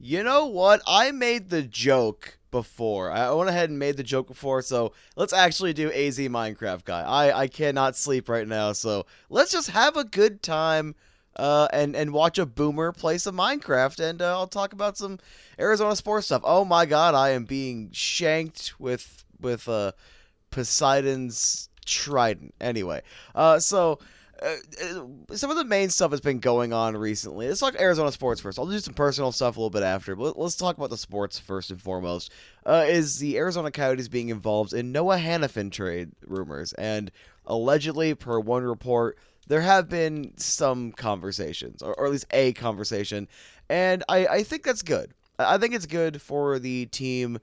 You know what? I made the joke before. I went ahead and made the joke before, so let's actually do AZ Minecraft guy. I cannot sleep right now, so let's just have a good time and watch a boomer play some Minecraft, and I'll talk about some Arizona sports stuff. Oh my god, I am being shanked with Poseidon's trident. Anyway, so some of the main stuff that's been going on recently. Let's talk Arizona sports first. I'll do some personal stuff a little bit after, but let's talk about the sports first and foremost. Is the Arizona Coyotes being involved in Noah Hannafin trade rumors? And allegedly, per one report, there have been some conversations, or at least a conversation, and I think that's good. I think it's good for the team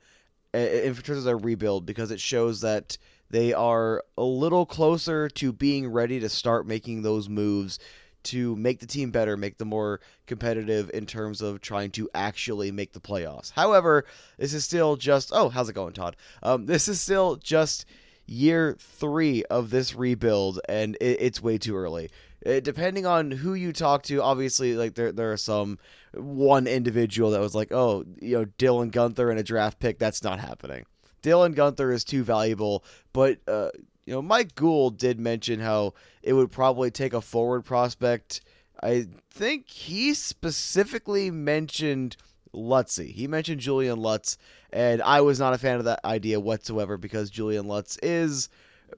in terms of their rebuild because it shows that they are a little closer to being ready to start making those moves to make the team better, make them more competitive in terms of trying to actually make the playoffs. However, this is still just how's it going, Todd? This is still just year 3 of this rebuild, and it's way too early. Depending on who you talk to, obviously, like there are some one individual that was like, oh, Dylan Gunther and a draft pick. That's not happening. Dylan Gunther is too valuable, but Mike Gould did mention how it would probably take a forward prospect. I think he specifically mentioned Lutzy. He mentioned Julian Lutz, and I was not a fan of that idea whatsoever because Julian Lutz is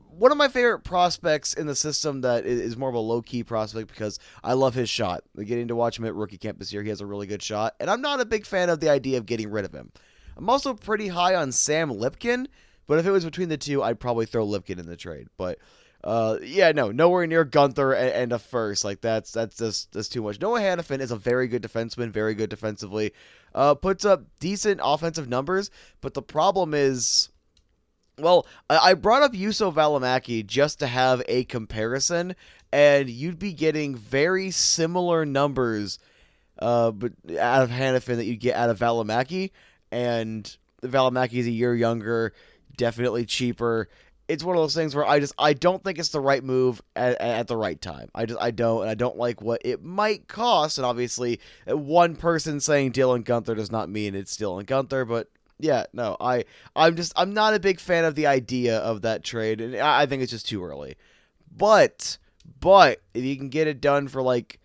one of my favorite prospects in the system that is more of a low-key prospect because I love his shot. Getting to watch him at rookie camp this year, he has a really good shot, and I'm not a big fan of the idea of getting rid of him. I'm also pretty high on Sam Lipkin, but if it was between the two, I'd probably throw Lipkin in the trade. But nowhere near Gunther and a first. Like that's too much. Noah Hannafin is a very good defenseman, very good defensively, puts up decent offensive numbers. But the problem is, well, I brought up Juuso Välimäki just to have a comparison, and you'd be getting very similar numbers, but out of Hannafin that you'd get out of Välimäki. And Välimäki is a year younger, definitely cheaper. It's one of those things where I don't think it's the right move at the right time. I don't, and I don't like what it might cost. And obviously, one person saying Dylan Gunther does not mean it's Dylan Gunther. But yeah, no, I'm not a big fan of the idea of that trade, and I think it's just too early. But if you can get it done for like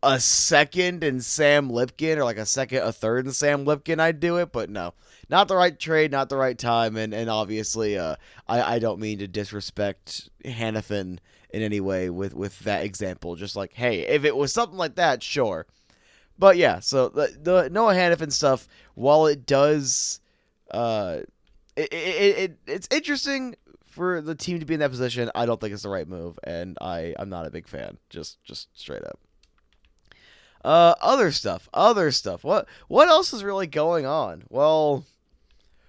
a second in Sam Lipkin, or like a third in Sam Lipkin, I'd do it. But no, not the right trade, not the right time, and obviously, I don't mean to disrespect Hannafin in any way with that example. Just like, hey, if it was something like that, sure. But yeah, so the Noah Hannafin stuff, while it does, it's interesting for the team to be in that position, I don't think it's the right move, and I'm not a big fan. Just straight up. Other stuff. What else is really going on? Well,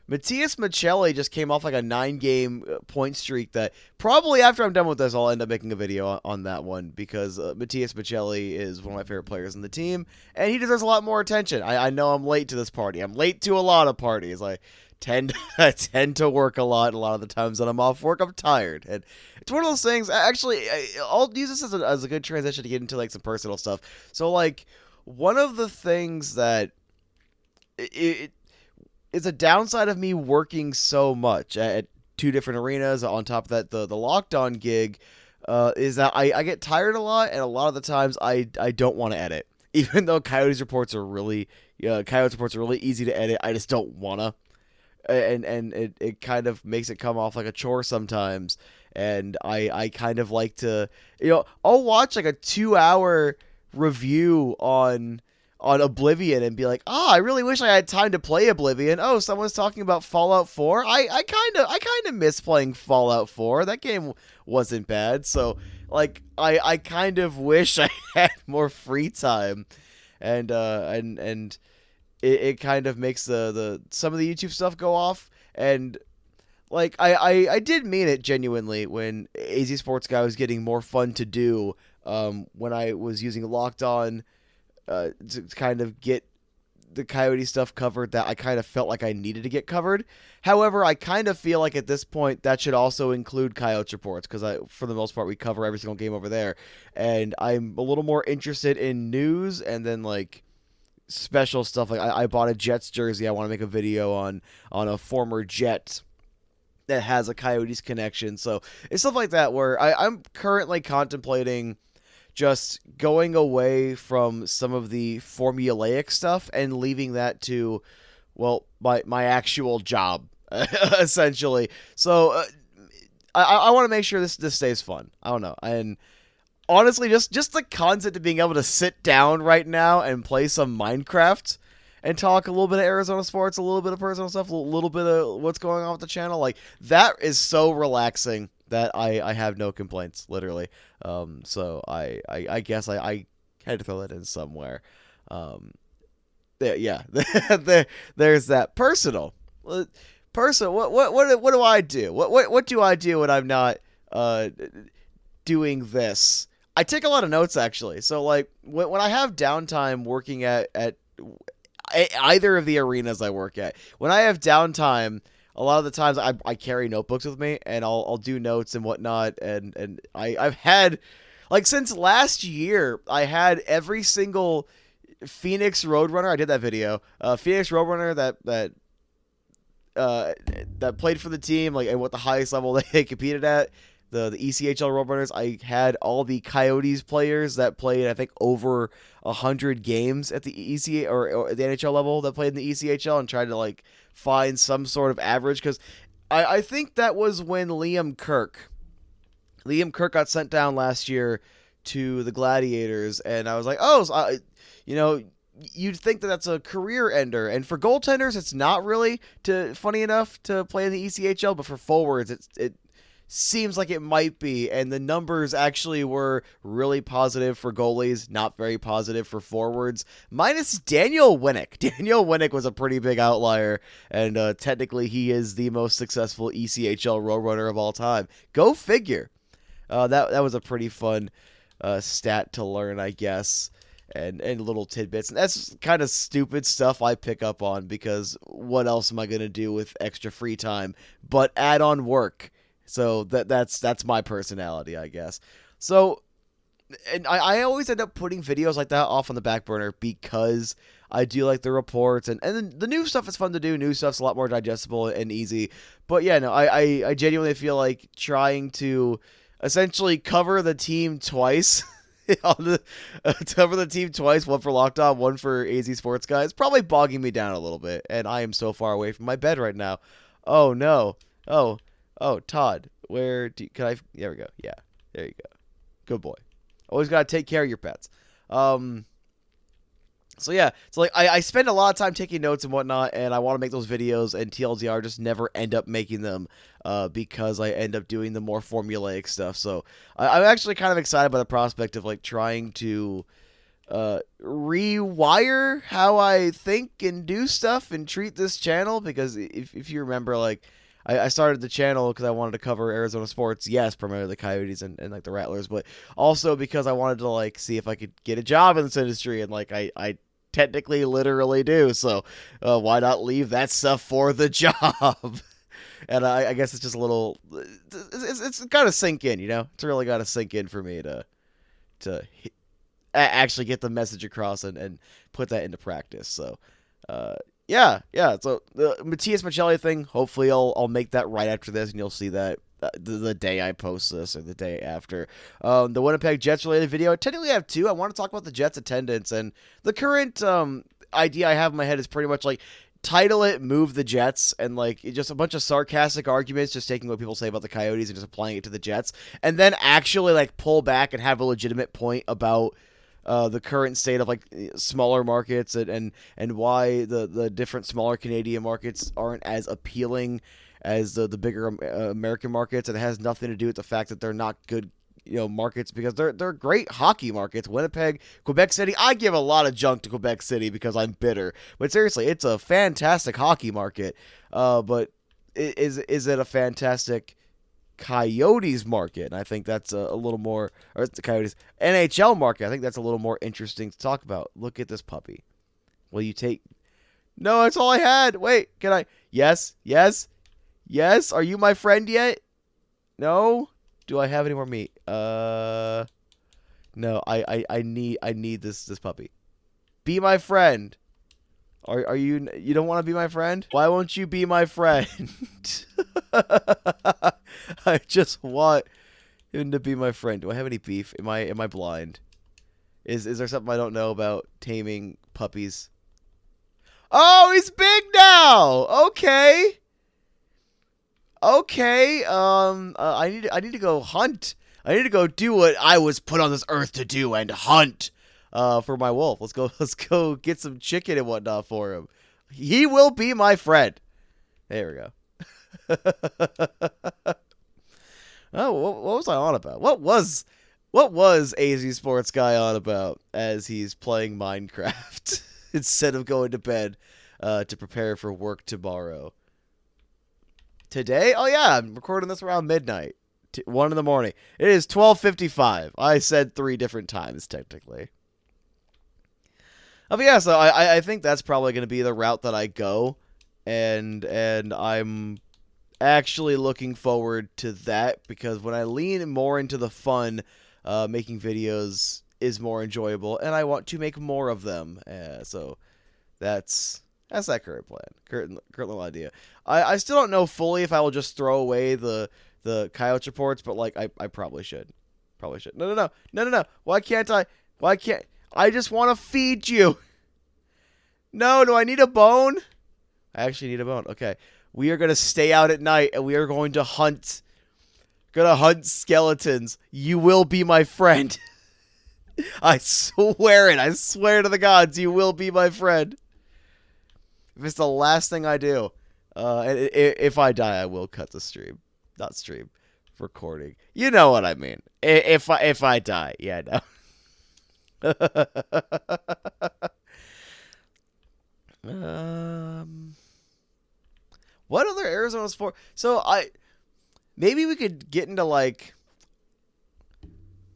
Matias Maccelli just came off like a 9-game point streak that probably after I'm done with this, I'll end up making a video on that one because Matias Maccelli is one of my favorite players in the team, and he deserves a lot more attention. I know I'm late to this party. I'm late to a lot of parties. I tend to work a lot of the times that I'm off work, I'm tired. And it's one of those things, actually, I'll use this as a good transition to get into like some personal stuff. So like, one of the things that it's a downside of me working so much at 2 different arenas, on top of that the Locked On gig, is that I get tired a lot, and a lot of the times I don't want to edit. Even though Coyotes reports are really easy to edit, I just don't want to. And it kind of makes it come off like a chore sometimes, and I kind of like to, I'll watch like a 2-hour review on Oblivion and be like, I really wish I had time to play Oblivion. Oh, someone's talking about Fallout 4. I kind of miss playing Fallout 4. That game wasn't bad. So like I kind of wish I had more free time, and it kind of makes the some of the YouTube stuff go off. And like I did mean it genuinely when AZ Sports Guy was getting more fun to do when I was using Locked On to kind of get the Coyote stuff covered that I kind of felt like I needed to get covered. However, I kind of feel like at this point that should also include Coyotes reports because for the most part, we cover every single game over there. And I'm a little more interested in news and then like special stuff. Like I bought a Jets jersey. I want to make a video on a former Jet that has a Coyotes connection. So it's stuff like that where I'm currently contemplating just going away from some of the formulaic stuff and leaving that to, well, my actual job, essentially. So I want to make sure this stays fun. I don't know. And honestly, just the concept of being able to sit down right now and play some Minecraft and talk a little bit of Arizona sports, a little bit of personal stuff, a little bit of what's going on with the channel, like that is so relaxing that I have no complaints, literally. So I guess I had to throw that in somewhere. Yeah, there's that personal. Personal. What do I do? What do I do when I'm not doing this? I take a lot of notes, actually. So like when I have downtime working at either of the arenas I work at, when I have downtime, a lot of the times I carry notebooks with me and I'll do notes and whatnot. And I've had, like, since last year, I had every single Phoenix Roadrunner. I did that video. Phoenix Roadrunner that played for the team, like, and what the highest level they competed at. The ECHL Roadrunners. I had all the Coyotes players that played, I think, over 100 games at the ECA or the NHL level that played in the ECHL, and tried to like find some sort of average, because I think that was when Liam Kirk got sent down last year to the Gladiators, and I was like, oh, so you'd think that that's a career ender, and for goaltenders, it's not really funny enough to play in the ECHL, but for forwards, it seems like it might be, and the numbers actually were really positive for goalies, not very positive for forwards, minus Daniel Winnick. Daniel Winnick was a pretty big outlier, and technically he is the most successful ECHL Roadrunner of all time. Go figure. That was a pretty fun stat to learn, I guess, and little tidbits. And that's kind of stupid stuff I pick up on, because what else am I going to do with extra free time but add on work? So that's my personality, I guess. So, and I always end up putting videos like that off on the back burner, because I do like the reports, and then the new stuff is fun to do. New stuff's a lot more digestible and easy. But yeah, no, I genuinely feel like trying to essentially cover the team twice. Cover the team twice, one for Locked On, one for AZ Sports Guys, probably bogging me down a little bit, and I am so far away from my bed right now. Oh no. Oh, Todd, there we go. Yeah, there you go. Good boy. Always got to take care of your pets. So yeah, so like I spend a lot of time taking notes and whatnot, and I want to make those videos, and TLDR just never end up making them because I end up doing the more formulaic stuff. So I'm actually kind of excited by the prospect of like trying to rewire how I think and do stuff and treat this channel, because if you remember, like, I started the channel because I wanted to cover Arizona sports, yes, primarily the Coyotes and like the Rattlers, but also because I wanted to like see if I could get a job in this industry, and like I technically literally do, so why not leave that stuff for the job? And I guess it's just a little, it's got to sink in, it's really got to sink in for me to actually get the message across and put that into practice. So yeah. So the Matthias Michelli thing, hopefully I'll make that right after this, and you'll see that the day I post this or the day after. The Winnipeg Jets related video, I technically have two. I want to talk about the Jets attendance, and the current idea I have in my head is pretty much like title it "Move the Jets," and like just a bunch of sarcastic arguments, just taking what people say about the Coyotes and just applying it to the Jets, and then actually like pull back and have a legitimate point about the current state of like smaller markets and why the different smaller Canadian markets aren't as appealing as the bigger American markets. And it has nothing to do with the fact that they're not good markets, because they're great hockey markets. Winnipeg, Quebec City, I give a lot of junk to Quebec City because I'm bitter, but seriously, it's a fantastic hockey market. But is it a fantastic Coyotes market? And I think that's a little more, or it's the Coyotes NHL market. I think that's a little more interesting to talk about. Look at this puppy. Will you take? No, that's all I had. Wait, can I? Yes. Are you my friend yet? No. Do I have any more meat? No. I need this puppy. Be my friend. Are you don't want to be my friend? Why won't you be my friend? I just want him to be my friend. Do I have any beef? Am I blind? Is there something I don't know about taming puppies? Oh, he's big now. Okay. Okay. I need to go hunt. I need to go do what I was put on this earth to do and hunt. For my wolf. Let's go get some chicken and whatnot for him. He will be my friend. There we go. Oh, what was I on about? What was AZ Sports Guy on about as he's playing Minecraft instead of going to bed to prepare for work tomorrow? Today? Oh yeah, I'm recording this around midnight. 1 in the morning. It is 12:55. I said 3 different times technically. But yeah, so I think that's probably going to be the route that I go, and I'm actually looking forward to that, because when I lean more into the fun, making videos is more enjoyable, and I want to make more of them. So that's that current plan, current little idea. I still don't know fully if I will just throw away the coyote reports, but like I probably should. No. Why can't I? I just want to feed you. No, do I need a bone? I actually need a bone. Okay. We are going to stay out at night and we are going to hunt. Skeletons. You will be my friend. I swear it. I swear to the gods, you will be my friend. If it's the last thing I do. And if I die, I will cut the stream. Not stream. Recording. You know what I mean. If I die. Yeah, no. What other Arizona sport? So maybe we could get into like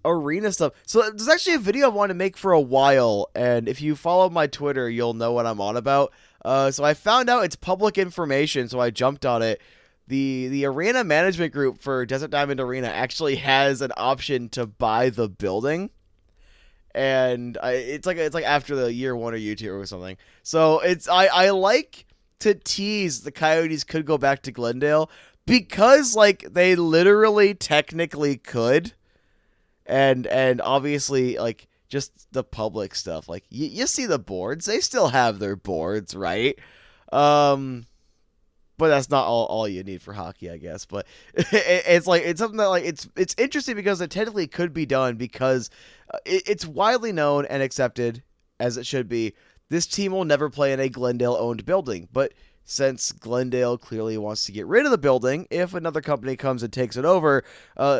arena stuff. So there's actually a video I wanted to make for a while, and if you follow my Twitter, you'll know what I'm on about. So I found out it's public information, so I jumped on it. The arena management group for Desert Diamond Arena actually has an option to buy the building. And it's like after the year 1 or year 2 or something. So I like to tease the Coyotes could go back to Glendale, because like they literally technically could, and obviously like just the public stuff, like you see the boards, they still have their boards, right? But that's not all you need for hockey, I guess. But it's something that like it's interesting because it technically could be done, because it's widely known and accepted, as it should be. This team will never play in a Glendale-owned building, but since Glendale clearly wants to get rid of the building, if another company comes and takes it over,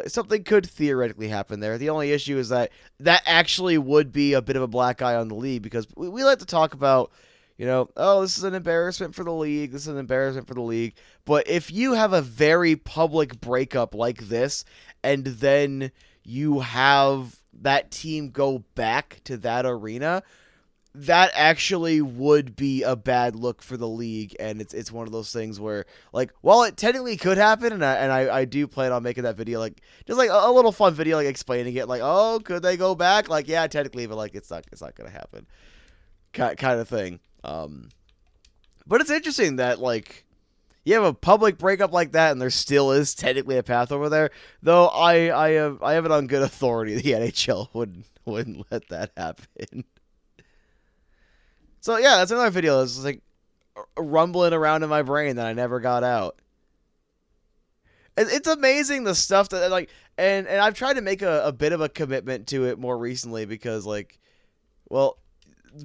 something could theoretically happen there. The only issue is that actually would be a bit of a black eye on the league, because we like to talk about, you know, oh, this is an embarrassment for the league. This is an embarrassment for the league. But if you have a very public breakup like this, and then you have that team go back to that arena, that actually would be a bad look for the league. And it's one of those things where, like, while it technically could happen, and I do plan on making that video, like, just like a little fun video, like explaining it, like, oh, could they go back? Like, yeah, technically, but like it's not gonna happen, kind of thing. But it's interesting that, like, you have a public breakup like that, and there still is technically a path over there. Though I have it on good authority the NHL wouldn't let that happen. So yeah, that's another video that's like rumbling around in my brain that I never got out. It's amazing the stuff that, like, and I've tried to make a bit of a commitment to it more recently, because, like, well,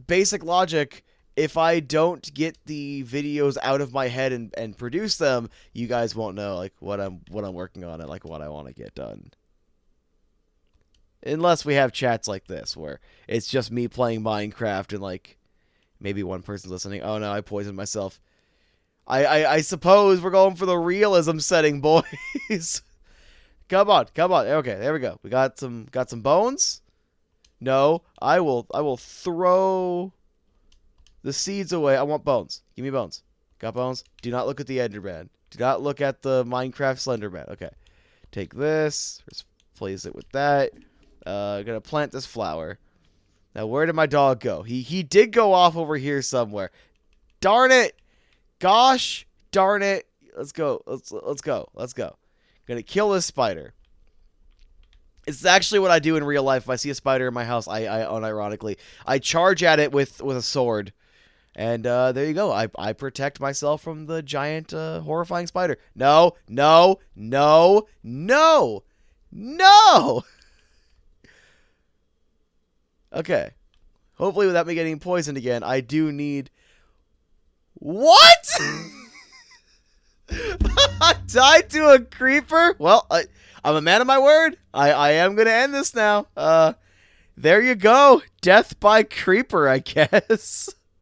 basic logic. If I don't get the videos out of my head and produce them, you guys won't know, like, what I'm working on and, like, what I want to get done. Unless we have chats like this, where it's just me playing Minecraft and, like, maybe one person's listening. Oh no, I poisoned myself. I suppose we're going for the realism setting, boys. Come on. Okay, there we go. We got some bones. No, I will throw the seeds away. I want bones. Give me bones. Got bones? Do not look at the Enderman. Do not look at the Minecraft Slenderman. Okay. Take this. Just place it with that. Gonna plant this flower. Now, where did my dog go? He did go off over here somewhere. Darn it. Gosh darn it. Let's go. Let's go. Let's go. Gonna kill this spider. It's actually what I do in real life. If I see a spider in my house, I unironically, I charge at it with a sword. And there you go. I protect myself from the giant, horrifying spider. No, no, no, no, no. Okay. Hopefully without me getting poisoned again, I do need... What? I died to a creeper? Well, I'm a man of my word. I am going to end this now. There you go. Death by creeper, I guess.